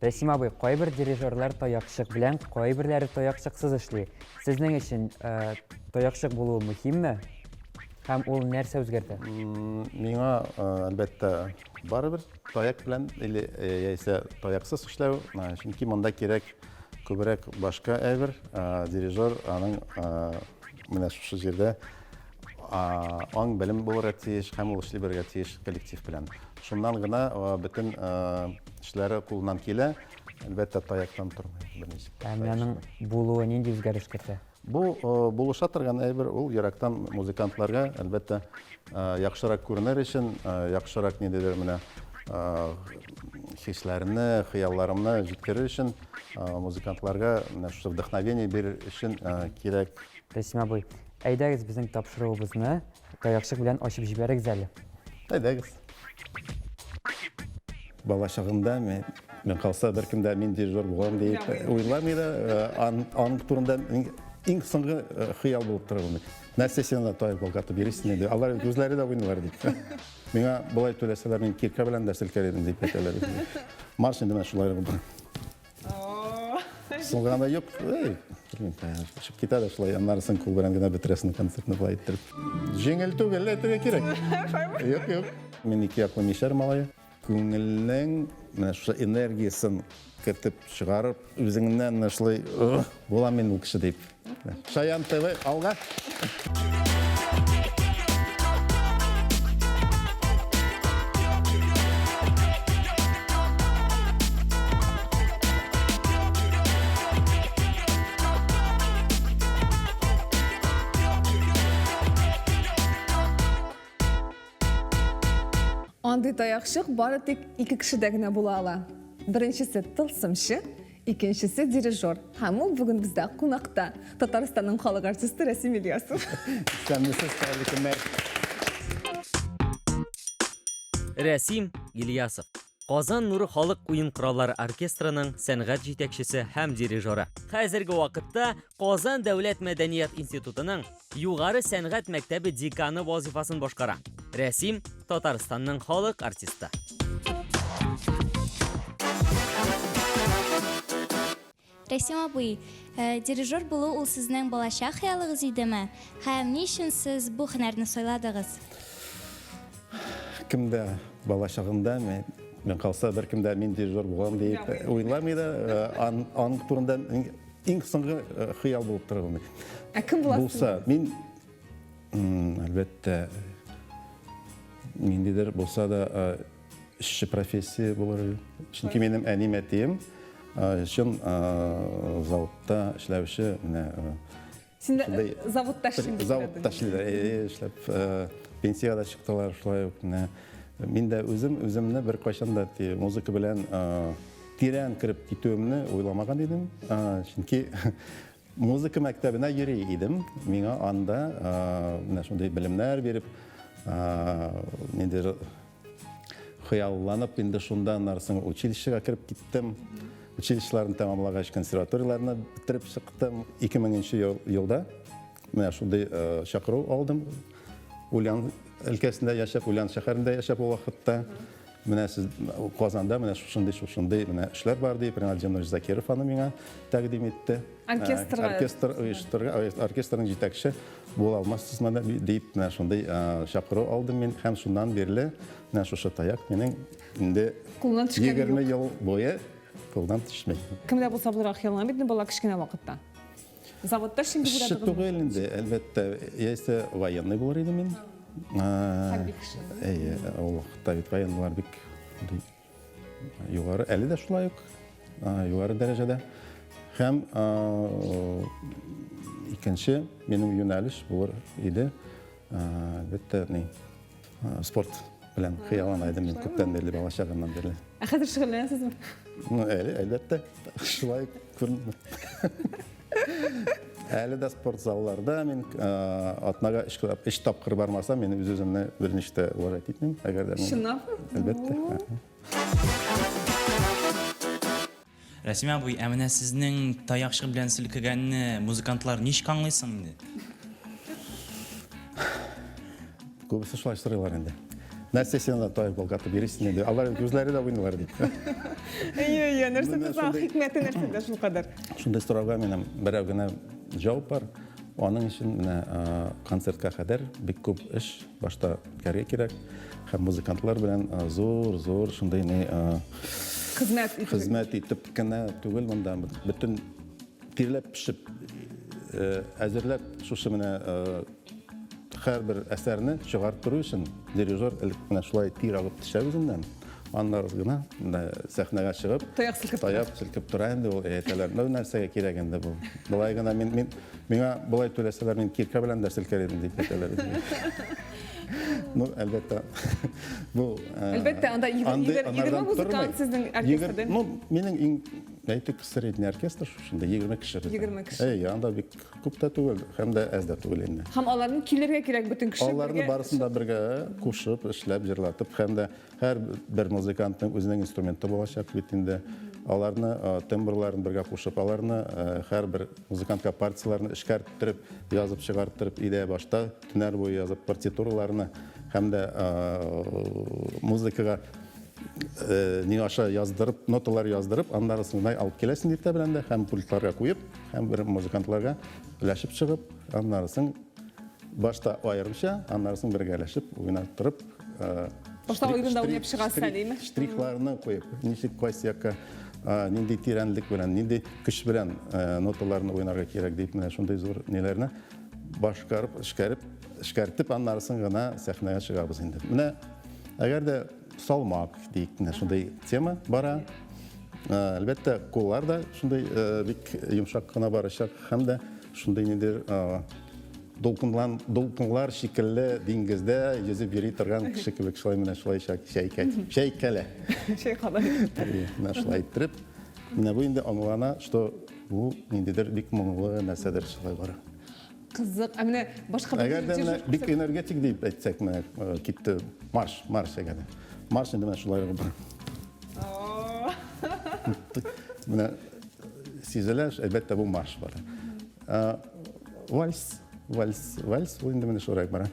Рәсим абый, кайбер дирижерлар таякчык белән, кайберләре таякчыксыз эшли. Сезнең өчен таякчык булуы мөһимме? Һәм ул нәрсә үзгәртә? Миңа әлбәттә барыбер таяк белән или яисә таяксыз эшләү, чөнки монда кирәк күбрәк башка әйбер, дирижер аның менә шушы җирдә аң белем булырга тиеш һәм ул эшли бергә тиеш коллектив белән. Шуннан гына бөтен эшләре кулыннан килә, әлбәттә таяктан тормый. Һәм аның булуы нинди үзгәреш кертә? Бу булыша торган әйбер ул ерактан музыкантларга әлбәттә яхшырак күренер өчен, яхшырак ниндидер менә хисләрне, хыялларымны җиткерер өчен музыкантларга менә шушы вдохновение бирер өчен кирәк. Рәсим абый, әйдәгез безнең тапшыруыбызны таякчык белән ачып җибәрегез әле. Әйдәгез. Бала чагымда мен калса беркем дә мин дирижер булам дип уйламый да, аның турында иң соңгы хыял булып тора ул. Нәрсә син анда таяк булгатып бирисең инде. Алар үзләре дә уйныйлар дип. Миңа булай түләсәләр, мин кирка белән дә селкәләдем дип әйтәләр. Марш инде мен шулай булды. Соңганда юк, чыгып китә дә шулай, аннарысын кул белән генә бетерәсен концертны булай иттереп. Җиңел түгел, әйтергә кирәк. Юк. Мин ике яклы мишәр малае. Күңелнең менә шушы энергиясын кертеп чыгарып, үзеңнән шулай булам мин ул кеше дип. Шаян ТВ алга. Андый таякчык бары тик ике кешедә генә була ала. Беренчесе тылсымчы, икенчесе дирижер. Һәм ул бүген бездә кунакта. Татарстанның халык артисты Рәсим Ильясов. Рәсим Ильясов. Казан Нуры халык уен кораллары оркестрының сәнгать җитәкчесе һәм дирижеры. Хәзерге вакытта Казан дәүләт мәдәният институтының югары сәнгать мәктәбе деканы вазифасын башкара. Рәсим Татарстанның халык артисты. Рәсим абый, дирижер булу ул сезнең балачак хыялыгыз идеме? Һәм ни өчен сез бу һөнәрне сайладыгыз? Кемдә бала чагында мен калса беркем дә мин дирижер булам дип уйламый да, аның турында иң соңгы хыял булып тора ул. Кем буласыз? Булса, мин әлбәттә ниндидер булса да эшче профессия булыр. Чөнки минем әним әтием өчен заводта эшләүче, менә Син заводта эшлисең. Заводта эшләп пенсияга чыктылар, шулай ук менә мин дә үземне бер кайчан да музыка белән тирән кирип китүемне уйламаган идем. Чөнки музыка мәктәбенә йөри идем. Миңа анда менә шундый белемнәр биреп, ниндидер хыялланып, инде шундан нарсын училищега кирип киттем. Училищеларны тәмамлагач консерваторияларны бетереп чыктым. 2000 елда менә шундый чакыру алдым. Ульян өлкәсендә яшәп, Ульян шәһәрендә яшәп ул вакытта. Менә сез Казанда менә шушындый менә эшләр бар дип, Риналдин Закиров аны миңа тәкъдим итте. Оркестрның җитәкче була алмассыз дип, менә шундый чакыру алдым мин һәм шуннан бирле менә шушы таяк минең инде 20 ел буе кулдан төшмәй. Кемдә булса булырга хыяллана бит бала кичкенә вакытта. Заводта шинди булады. Түгел инде, әлбәттә, яисә военный булыр иде мин. Ул вакытта бит военныйлар бик югары, әле дә шулай ук югары дәрәҗәдә. Һәм икенче минем юнәлеш булыр иде. Әлбәттә, спорт белән хыяллана идем мин күптән бирле, бала чагымнан бирле. Хәзер шөгыльләнәсезме? Әлбәттә, шулай күренә. Әле дә спорт залларда мин атнага 3 тапкыр бармасам, мен үз-үземне бер ничә уважать итмим, әгәр дә. Шуннан? Әлбәттә. Рәсим абый, менә сезнең таякчык белән селкегәнне музыкантлар ничек аңлыйсың инде? Күбесе шулай сорыйлар инде. нәрсе сен да таяқ болғаты бересің енді. Алар көзләре дә уйнылар дейді. Нәрсе Менә тоза шундай- хикмәте нәрсәдә шул кадәр. Шундай сорауга менә берәү генә җавап бар. Аның өчен менә концертка кадәр бик күп эш башта үткәргә кирәк. Һәм музыкантлар белән зур шундай Хезмәт итеп. хезмәт итеп кенә түгел монда бөтен тирләп пешеп әзерләп шушы менә һәрбер әсәрне чыгарып тору өчен дирижер элек менә шулай тир алып төшә үзеннән. Аннары гына сәхнәгә чыгып таяк селкеп тора инде ул әйтәләр. Бу нәрсәгә кирәк инде бу. Булай гына миңа булай түләсәләр мин киркә белән дә селкәр идем дип әйтәләр. Ну, әлбәттә, бу... Әлбәттә, анда 20 музыкант сезнең оркестрда. Ну, минең иң әйтик средний оркестр шунда 20 кеше. 20 кеше. Анда бик күп тә түгел, һәм дә әз дә түгел инде. Һәм аларны килергә кирәк бөтен кеше. Аларны барысын да бергә кушып, эшләп, җырлатып, һәм дә һәрбер музыкантның үзенең инструменты булачак бит инде. Аларны тембрларын бергә кушып, аларны һәрбер музыкантка партияларны эшкәрттереп, язып чыгарттырып, идея башта төннәр буе язып партитураларны һәм дә музыкага ни аша яздырып, ноталар яздырып, аннарысын алып киләсен дип тә белән дә һәм пультларга куеп, һәм бер музыкантларга өләшеп чыгып, аннарысын башта аерымча, аннарысын бергәләшеп, уйнаттырып, Башта уйында уйнап чыгасы әлеме? Штрихларны куеп, ничек кайсы якка нинди тирәнлек белән, нинди көч белән ноталарны уйнарга кирәк дип менә шундай зур ниләрне башкарып, эшкәртеп, аннарысын гына сәхнәгә чыгабыз инде. Менә әгәр дә салмак дейік, шундай тема бара. Әлбәттә, куллар да шундай бик йомшак кына барачак, һәм дә шундай ниндер дулкынлар шикелле диңгездә йөзеп йөри торган кеше кебек шулай менә шулай шәйкәлә. Менә шулай иттереп, менә бу инде аңлана, что бу ниндидер бик моңлы нәрсәдер шулай бара. Кызык. Менә башка Әгәр дә менә бик энергетик дип әйтсәк, менә китте марш әгәр дә. Марш инде менә шулай бара. Менә сизелә, әлбәттә бу марш бара. Вальс, ул инде менә шулай бара.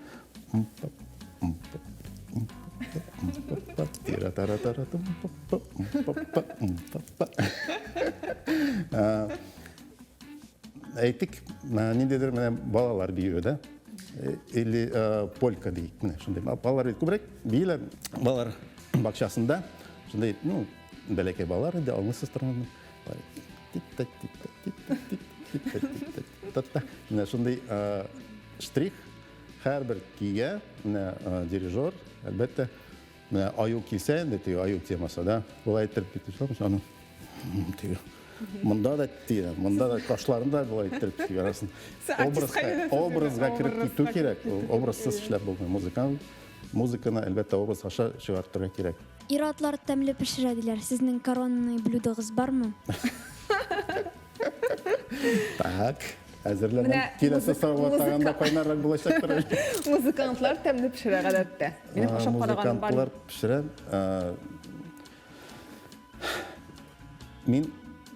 Әйтик, ниндидер менә балалар биюе да, или полька дейік, менә шундай. Балалар бит күбрәк биеләр балалар бакчасында, шундай, ну, бәләкәй балалар инде, аңлыйсыз торган. Менә шундай штрих һәрбер көйгә менә дирижер, әлбәттә, менә аю килсә, инде теге аю темасы да, булай иттереп китү аны. Монда да тирә, монда да кашларында булай иттереп кигарасын. Образга кирип китү кирәк. Образсыз эшләп булмый. Музыканы әлбәттә образ аша чыгартырга кирәк. Ир-атлар тәмле пешерә диләр. Сезнең коронный блюдогыз бармы? Так, әзерләнеп киләсе савыт тагында кайнаррак булачактыр. Музыкантлар тәмле пешерә гадәттә. Минем ашап караганым бар. Музыкантлар пешерә. Мин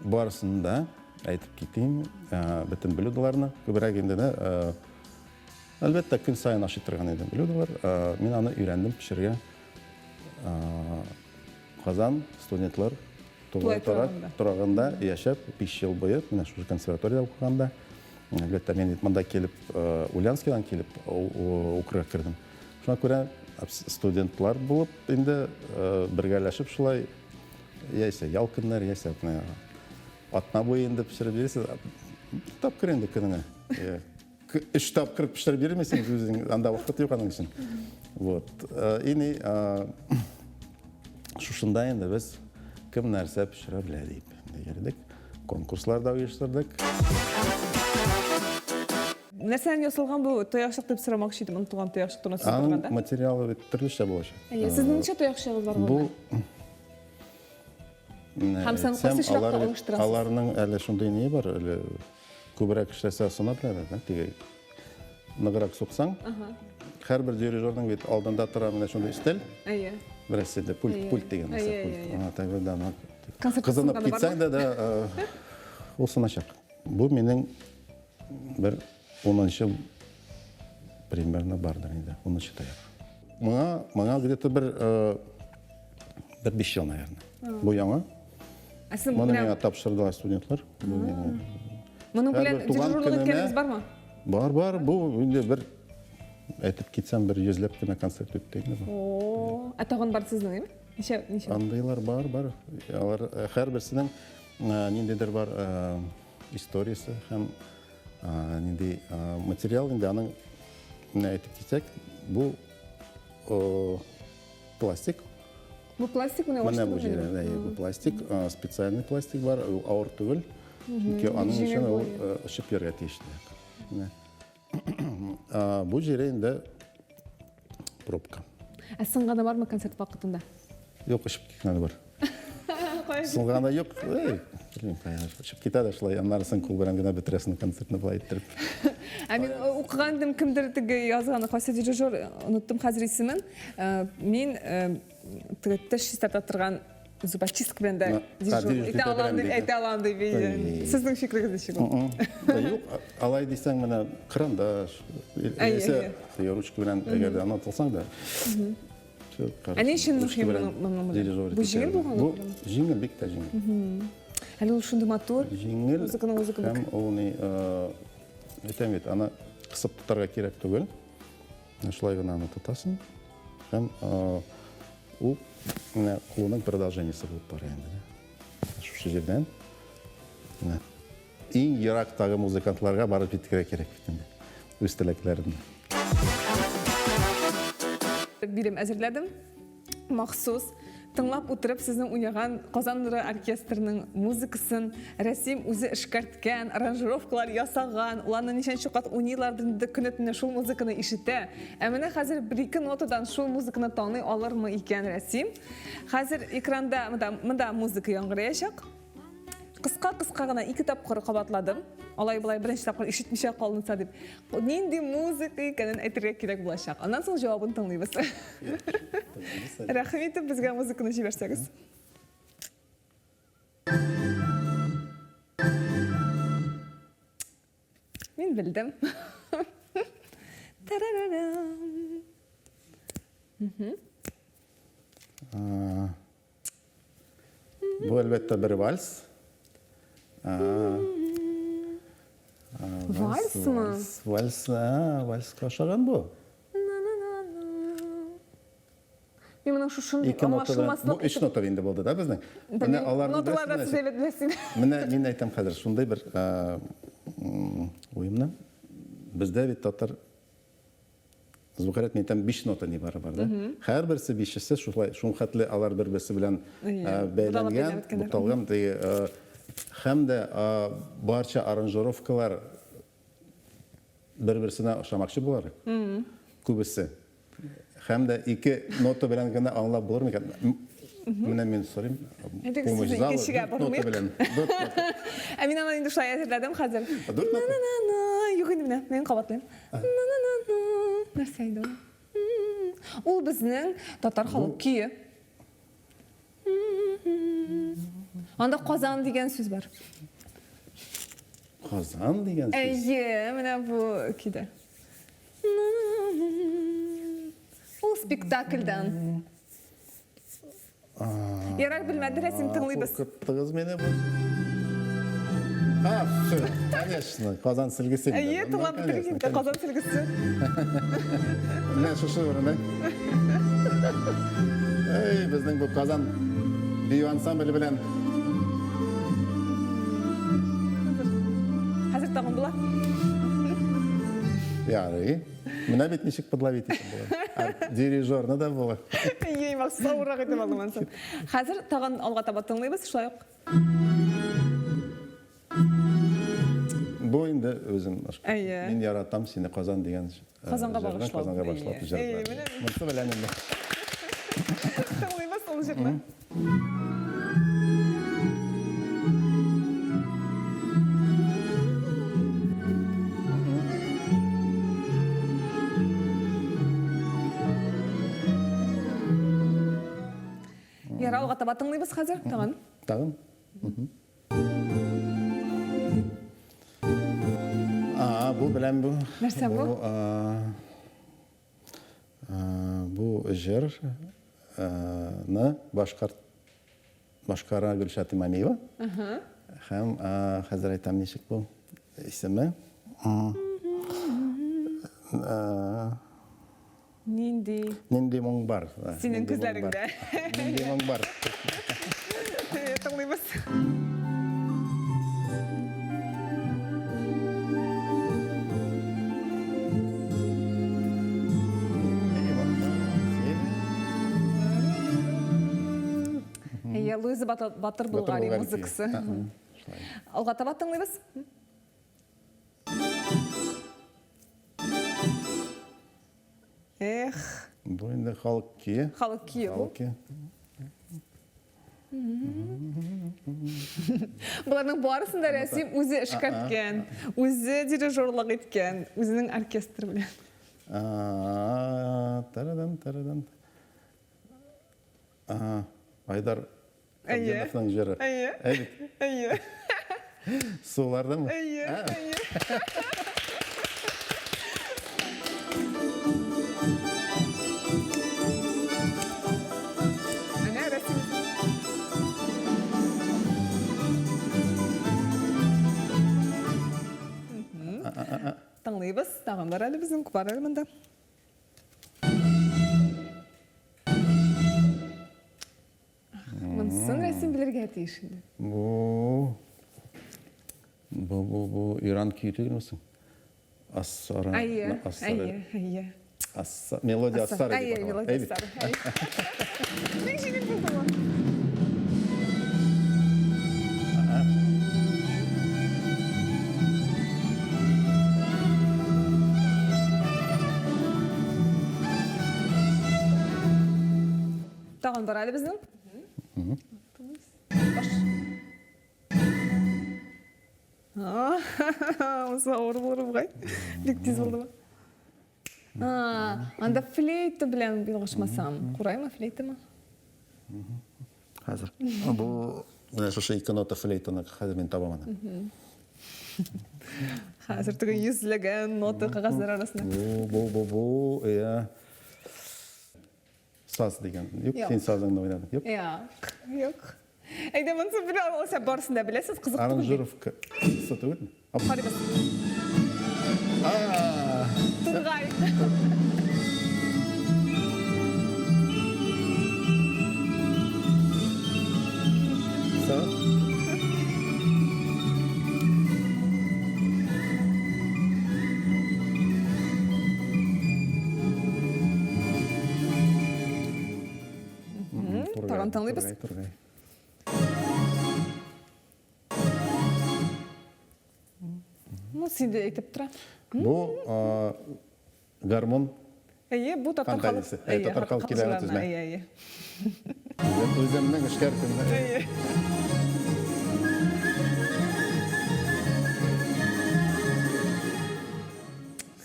барысында әйтеп китим, бөтен блюдоларны күбрәк инде дә әлбәттә көн сайын ашый торган идем блюдолар. Мин аны өйрәндем пешерергә. Казан студентлар торганда яшәп 5 ел буе, менә шушы консерваториядә укыганда, әлбәттә мин монда килеп, Ульяновскидан килеп укырга кирдем. Шуңа күрә студентлар булып инде бергәләшеп шулай яисә ял көннәр, яисә атна буе инде пешереп бирәсез. Тапкыр инде көненә. 3 тапкыр пешереп бирмәсәң, үзең анда вакыт юк аның өчен. Вот. Ини шушында инде без кем нәрсә пешерә белә дип йөрдек. Конкурсларда оештырдык. Нәрсәдән ясалган бу тоякчык дип сорамакчы идем, онытылган тоякчык турында сүз Аның барганда. материалы бит төрлечә булачак. Сезнең ничә тоякчыгыз бар Бу һәм сән кайсы чиракта оештырасыз? Аларның әле шундый не бар, әле күбрәк эшләсә сына беләләр, теге ныграк суксаң, һәрбер дирижерның бит алдында тора менә шундый стель. Әйе. Берсендә пульт дигән нәрсә пульт. Тәгәрдән Кызынып китсәң дә ул сыначак. Бу минең бер 10-нчы примерно бардыр инде, 10-нчы таяк. маңа где-то бір 5 жыл, наверное. Бұл яңа. Мұны мені тапшырдылар студентлар. Мұның білен Әрбір туған дирижерлік күніме- еткеніңіз бар ма? Бар. Бұл енді бір айтып кетсем бір 100-леп кіна концерт өттейді. Атағын бар сіздің, еме? Неше? Андайлар бар. Алар әрбірсінің нендедер бар историясы һәм нендей материал енді аның айтып кетсек, бұл пластик. Бұл пластик мұны Міне бұл жерде, бұл пластик, специальный пластик бар, ол ауыр түгіл. Чөнки аның үшін ол ұшып жерге тиешлі. Бұл жерде енді пробка. Сынғаны бар ма концерт вақытында? Yok ұшып кеткені бар. Сынғаны yok. Ұшып кетеді шылай. Анарысын қолбаран гына бітіресін концертіні былай еттіріп. Мен оқығандым кімдірдігі yazғаны қойса дирижер, ұныттым қазір есімін. Мен тіш шестата тұрған зубочистка бен де дирижер айта алам деп бейден. Сіздің фикріңіз неше бұл? Yok, алай дейсің мені қырандаш, ручка бен егерде анатылсаң да. Әне үшін мұхим бұл жеңіл болған? Бұл жеңіл, бек та жеңіл. Әлі ол шынды матур? Жеңіл, һәм ол не, айтам ет, ана қысып тұтарға керек түгіл. Шылай ғана аны тұтасың. Һәм ол қолының продолжениесі болып бар енді. Шушы жерден. Ең ерақтағы музыкантларға барып жеткіре керек. Өз тілеклерін. Билем әзірләдім. Мақсус. Тыңлап отырып, сіздің ойнаған Қазан нұры оркестрінің музыкасын Рәсим өзі ішкәрткен, аранжировкалар ясаған, уланы нешен шуқат ойнайлардың күнетіне шул музыканы ишетті. Әміне қазір бір-екі нотадан шул музыканы таңый алыр мы екен Рәсим? Қазір экранда мұнда музыка яңғыраяшақ. Қысқа ғана 2 тапқыр қабатладым. Олай-бұлай бірінші тапқыр ишетмеше қалынса деп. Ненде музыка екенін айтырға керек болашақ. Онан соң жауабын тыңлайбыз. Рахмет етіп бізге музыканы жіберсеңіз. Мен білдім. Бұл әлбәтті бір вальс. Вальс мы? Вальс қашаған бұл. Мен мұның шушын Бұл 3 нота енді болды да біздің. Ноталарда сіз әбет білесің. Мен айтам қазір, шундай бір ойымнан. Бізде бет татар звукарет мен айтам 5 нота не бар да. Әр бірсі 5-сі шун қатлы алар бір-бірсі білән бәйленген, бұқталған. Һәм де барша аранжировкалар бір-бірсіне ұшамақшы болар. Көбісі. Һәм де 2 нота білән гына аңлап болар ма екен? Міне мен сұрайым. Помощь залы 4 нота білән. Мен ана енді шылай әзірләдім қазір. 4 нота? Yok енді міне, мен қабатлайым. Нәрсе айды ол біздің татар халық күйі. Анда Қазан деген сөз бар. Қазан деген сөз? Әйе, міне бұл күйді. Ол спектакльдан. Ярар білмәді, Рәсим тыңлайбыз. Қорқыттығыз мені бұл. Все, конечно, Қазан сілгісі. Әйе, тыңлап бітірген Қазан сілгісі. Міне шушы бұрын, біздің бұл Қазан бию ансамблі білән. Қазір тағын бұла? Яры, мына бет нешік подловить етім болады. Дирижерны да болады. Ей, мақсыз ауырақ етіп алдым ансын. Қазір тағын алға таба тыңлайбыз, шылай оқ. Бұл енді өзім, Әйе. мен яратам сені Қазан деген Қазанға бағышлап. Қазанға бағышлап Әйе, жырдар. міне. Мұнсы білән енді. Тыңлайбыз ол жерді. Яра алға таба тыңлайбыз қазір, тағын. Тағын? Бұл білән бұл. Нәрсе бұл? Бу җырны башкара Гөлшат Имамиева. Һәм хәзер әйтәм ничек бу исеме. Нинди моң бар. Синең күзләреңдә. Нинди моң бар. Тыңлыйбыз. Луиза Батыр Булгари музыкасы. Алга таба тыңлыйбыз. Эх, Бу инде халык кие. халык кие бу. Халык кие. Буларның барысын да Рәсим үзе эшкәрткән, үзе дирижерлык иткән, үзенең оркестры белән. Тарадан. Айдар Кабденовның җыры. Әйе. Сулардамы? Әйе. Әнә Рәсим. Тыңлыйбыз, тагын бар әле безнең бар әле монда. Монысын Рәсим белергә тиеш инде. Бу Иран күйі түгел мүсің? Ассара. Әйе. Мелодия Ассара. Әйе, мелодия Ассара. Мен жеңіл болды ма? Тағын бар әлі біздің? Баш. Осы ауыр болыр бұғай. Бектіз болды ба? Анда флейта білән білғышмасам. Құрай ма, флейта ма? Хәзір. Бұл шошы 2 нота флейтаны хәзір мен табамын. Хәзір түгін yüzлеген ноты қағаздар арасында. Бұл, саз деген. Yok, сен сазыңды ойнадың. Yok. Әйді мұнсы біле олса барысында білесіз, қызық түгін. Аранжировка сату өтін? Қарибыз. Тұрғай. Саз? Тағын таңлайбыз. Тұрғай. Сенде әйтіп тұра. Бұл гармон Әйе, бұл татар халық. фантазиясы. Татар халық келері түзме. Әйе. Өзімнің ішкәркімді. Әйе.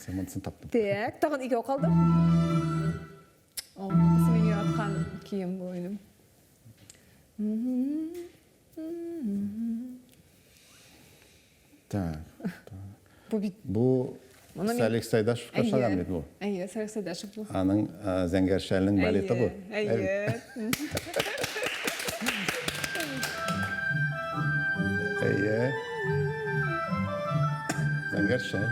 Сымынсын таптым. Так, тағын екеу қалды. Осы мен яратқан киім бұл ойным. Так. Бұл бит. Бұл Сәлик Сайдашевқа шағам еді бұл. Әйе, Сәлик Сайдашев бұл. Аның Зәңгәршәлінің балеті бұл. Әйе. Әйе. Зәңгәршәл.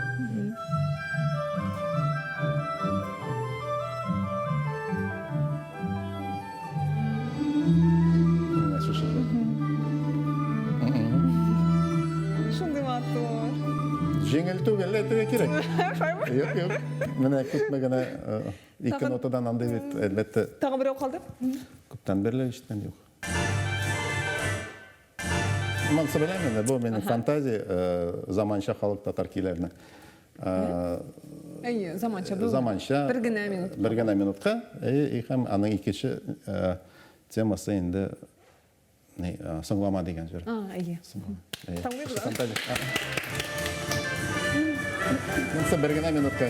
Шундай матур. Жеңіл түгел әйтуге керек. Yok. Міне күтмегені 2 нотадан андай бет, әлбәтті Тағы біреу қалды? көптен берлі ештен жоқ. Мансы білемін, бұл менің фантазия заманша халық татар күйлеріне. Әйе, заманша бұл. Заманша. Бір генә минут. Бір генә минутқа. Һәм аның икенче темасы енді сыңлама деген жер. Әйе. Таңлайбыз. Фантазия. Мансы бір генә минутқа.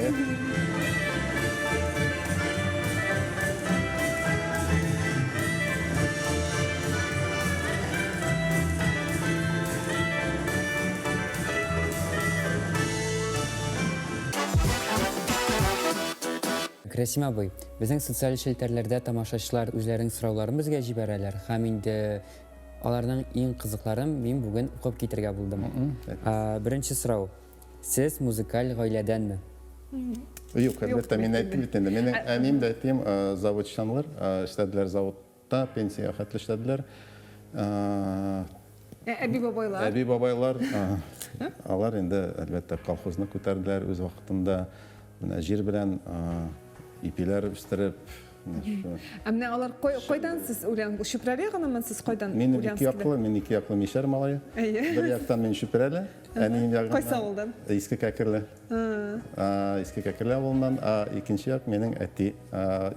Рәсим абый, безнең социаль челтәрләрдә тамашачылар үзләренең сорауларын безгә җибәрәләр һәм инде аларның иң кызыкларын мин бүген укып китергә булдым. Беренче сорау. Сез музыкаль гаиләдәнме? Юк, әлбәттә, мин әйттем бит инде. Минең әним дә әтием заводчанлар, эшләделәр заводта, пенсия хәтле эшләделәр. Әби бабайлар. Әби бабайлар, алар инде әлбәттә колхозны күтәрделәр үз вакытында. Менә җир белән ипиләр үстереп, Менә алар кайдан сез үлән шүпрәле гынамы сез кайдан Мин үлән? ике яклы мишәр малае. Бер яктан мин шүпрәле, әнием ягыннан. Кайсы авылдан? Иске Кәкерле. Иске Кәкерле авылыннан, икенче як минең әти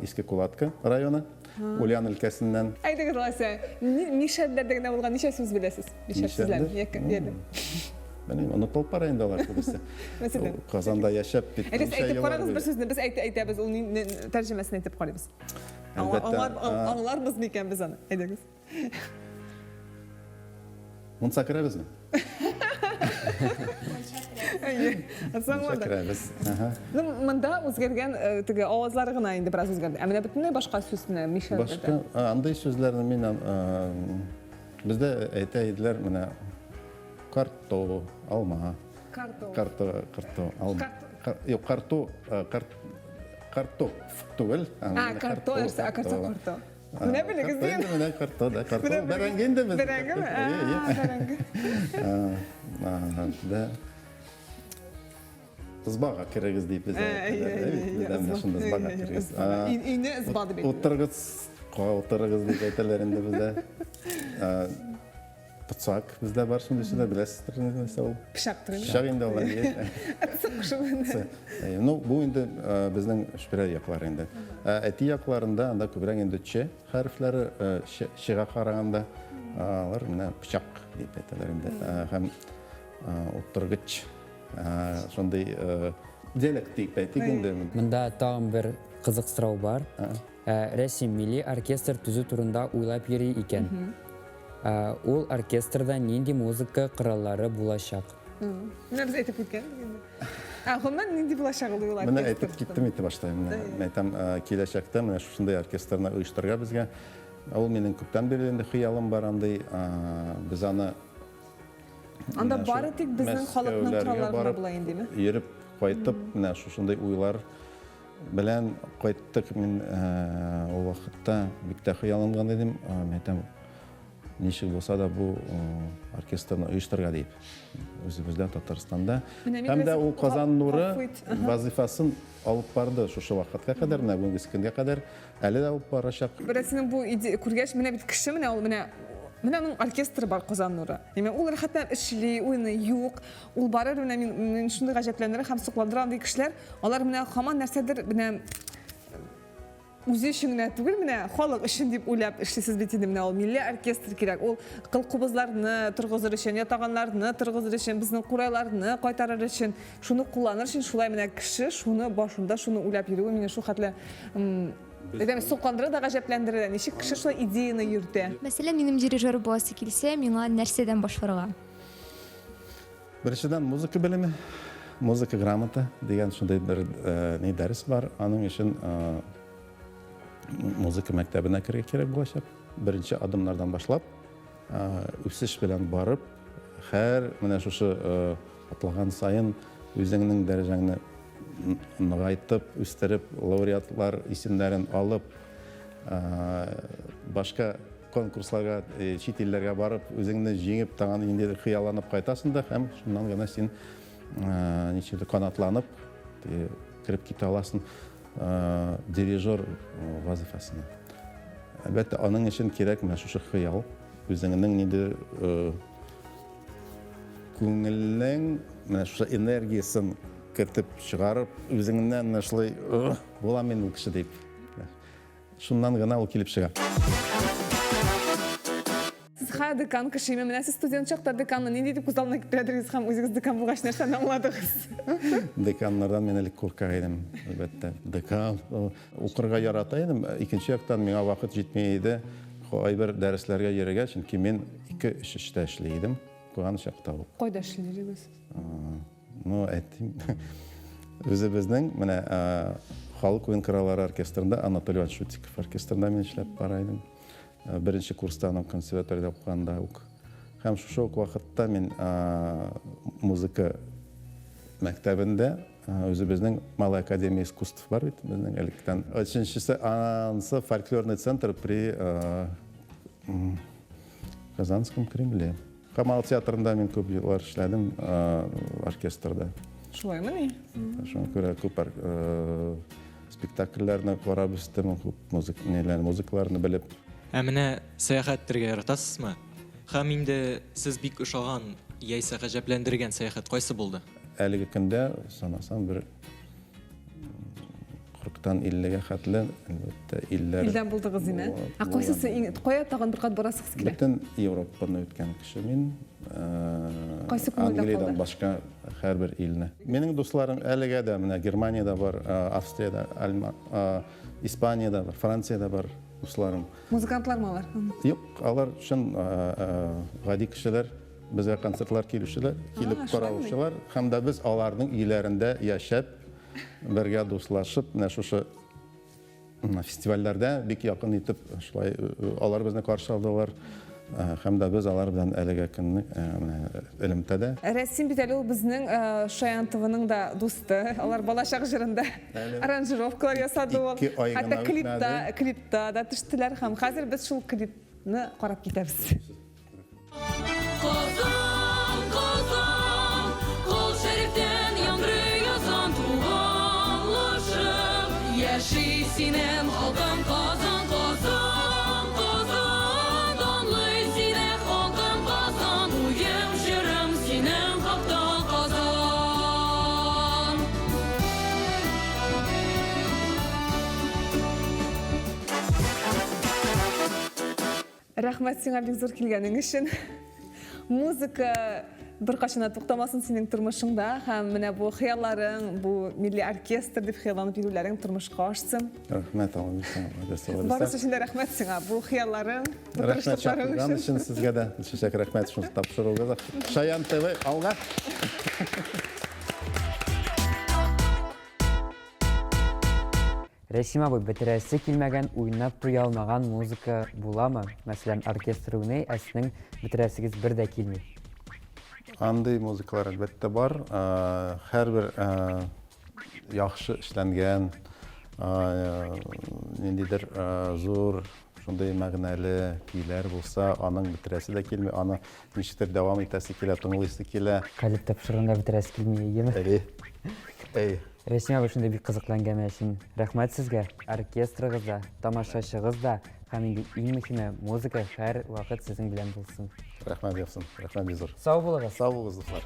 Иске Кулатка районы, Ульян өлкәсеннән. Әйдәгез алайса, мишәрләрдә генә булган ничә сүз беләсез? Мишәр сүзләр. Белмим, онытылып бара инде алар күбесе. Мәсәлән. Казанда яшәп Әйдәгез әйтеп карагыз бер сүзне, без әйтәбез, ул тәрҗемәсен әйтеп карыйбыз. Аңларбыз микән без аны? Әйдәгез. Монса керәбезме? Керәбез. Монда үзгәргән теге авазлары гына инде бераз үзгәрде. Ә менә бөтенләй башка сүзне мишәр. Башка андай сүзләрне мин бездә әйтә иделәр менә карто, алма. Карто, алма. Юк, карто түгел. Карто. Менә белегез дигән. Менә карто да, карто. Бәрәңге инде без. Бәрәңге. Да. Збага керегез дип без. Бездә шунда збага керегез. Ине збады бит. Утырыгыз дип әйтәләр инде бездә. Пыцак бездә бар шундый сүзләр беләсездер нәрсә ул? Пышак түгел. Пышак инде алар. Ну, бу инде безнең шүпрә яклары инде. Әти якларында анда күбрәк инде ч хәрефләре чыга караганда алар менә пычак дип әйтәләр инде. Һәм утыргыч шундый диалект дип әйтик инде. Монда тагын бер кызык сорау бар. Рәсим милли оркестр төзү турында уйлап йөри икән. Ул оркестрда нинди музыка кораллары булачак? Менә без әйтеп киткән. Гомумән нинди булачак ул уйлап. Менә әйтеп киттем инде башта. Менә әйтәм, киләчәктә менә шушындай оркестрны оештырырга безгә. Ул минең күптән бери инде хыялым бар андай. Без аны анда бары тик безнең халыкның кораллары була индеме? Йөреп кайтып, менә шушындай уйлар белән кайттык. Мин ул вакытта бик тә хыялланган идем. Әйтәм, ничек булса да бу оркестрны оештырырга дип. Үзебездә Татарстанда. Һәм дә ул Казан нуры вазифасын алып барды шушы вакытка кадәр, менә бүгенге көнгә кадәр әле дә алып барачак. Берсенең бу күргәч менә бит кеше менә ул менә аның оркестры бар Казан нуры. Ул хәтта эшли, уйны юк. Ул барыр менә мин шундый гаҗәпләнер һәм сокландыра андый кешеләр. Алар менә һаман нәрсәдер менә үзе өчен генә түгел, менә халык өчен дип уйлап эшлисез бит инде. Менә ул милли оркестр кирәк. Ул кыл-кубызларны торгызыр өчен, ятаганнарны торгызыр өчен, безнең курайларны кайтарыр өчен, шуны кулланыр өчен шулай менә кеше шуны башында шуны уйлап йөрү мине шу хәтле әйтәм, сокландыра да гаҗәпләндерә. Ничек кеше шулай идеяны йөртә? Мәсәлән, минем дирижер буласы килсә, миңа нәрсәдән башларга? Беренчедән музыка белеме, музыка грамота дигән шундай бер дәрес бар. Аның өчен музыка мәктәбенә керергә кирәк булачак. Беренче адымнардан башлап, үсеш белән барып, һәр менә шушы атлаган сайын үзеңнең дәрәҗәңне ныгайтып, үстереп, лауреатлар исемнәрен алып, башка конкурсларга, чит илләргә барып, үзеңне җиңеп, тагын инде хыялланып кайтасың да, һәм шуннан гына син ничек канатланып кирип китә аласың дирижер вазифасына. Әлбәттә, аның өчен кирәк менә шушы хыял, үзеңнең ниндидер күңелнең менә шушы энергиясын кертеп чыгарып, үзеңнән шулай була мен ул кеше дип. Шуннан гына ул килеп чыга. Сез декан кеше, менә сез студент чакта деканны нинди дип күзаллана китердегез һәм үзегез декан булгач нәрсәне аңладыгыз? Деканнардан мен элек курка идем, әлбәттә. Декан укырга ярата идем. Икенче яктан миңа вакыт җитмәй иде. Кайбер дәресләргә йөрергә, чөнки мин 2-3 эштә эшли идем. Куган чакта ул. Кайда эшлидегез? Ну, әйтим. Үзебезнең менә халық ойын кораллары оркестрында, Анатолий Иванович Шутиков оркестрында мен эшләп бара идем. Беренче курста аның консерваториядә укыганда ук. Һәм шушы ук вакытта мин музыка мәктәбендә үзебезнең Малая академия искусств бар бит, безнең электән. Өченчесе ансы фольклорный центр при Казанском Кремле. Камал театрында мин күп еллар эшләдем оркестрда. Шулаймы ни? Шуңа күрә күп спектакльләрне карап үстем, күп музыкаларны белеп. Ә менә сәяхәттәргә яратасызмы? Һәм инде сез бик ошаган яисә гаҗәпләндергән сәяхәт кайсы булды? Әлеге көндә санасам бер 40-тан 50-гә хәтле әлбәттә илләр. Илдән булдыгыз инде. Кайсысы кая тагын бер кат барасыгыз килә? Бөтен Европаны үткән кеше мин. Кайсы күңелдә Англиядән калды? башка һәрбер илне. Минем дусларым әлегә дә менә Германиядә бар, Австриядә, Испаниядә бар, Франциядә бар дусларым. Музыкантлармы алар? Юк, алар өчен гади кешеләр, безгә концертлар килүчеләр, килеп караучылар, һәм дә без аларның өйләрендә яшәп, бергә дуслашып, менә шушы фестивальләрдә бик якын итеп, шулай алар безне каршы алдылар. Һәм дә без алар белән әлегә көнне элемтәдә. Рәсим бит әле ул безнең Шаянтовның да дусты. Алар балачак җырында аранжировкалар ясады ул. Хәтта клипта да төштеләр һәм хәзер без шул клипны карап китәбез. Kozan, kozan, kol şeriften yandırı yazan tuğanlaşım. Yaşı sinem halkım kozan, kozan, kozan. Donlu sine halkım kozan, uyum şırım sinem halktan kozan. Рәхмәт сиңа бик зур килгәнең өчен. Музыка беркайчан туктамасын синең тормышыңда һәм менә бу хыялларың, бу милли оркестр дип хыялланып йөрүләрең тормышка ашсын. Рәхмәт алып Барысы өчен дә рәхмәт сиңа. Бу хыялларың, бу Рәхмәт тырышлыкларың шаһардан өчен. өчен сезгә дә чәчәк рәхмәт шуны тапшыругыз. Шаян ТВ алга. Рәсим абый, бетерәсе килмәгән, уйнап туя алмаган музыка буламы? Мәсәлән, оркестр уйный, ә сезнең бетерәсегез бер дә килми. Андый музыкалар әлбәттә бар. Һәрбер яхшы эшләнгән, ниндидер зур, шундай мәгънәле көйләр булса, аның бетерәсе дә килми, аны ничектер дәвам итәсе килә, тыңлыйсы килә. Калип тапшырганда бетерәсе килми, әйеме? Рәсим абый, шундай бик кызыкланган өчен рәхмәт сезгә. Оркестрыгызда, тамашачыгызда һәм инде иң мөһиме, музыка һәр вакыт сезнең белән булсын. Рәхмәт ясын. Рәхмәт бик зур. Сау булыгыз. Сау булыгыз, дуслар.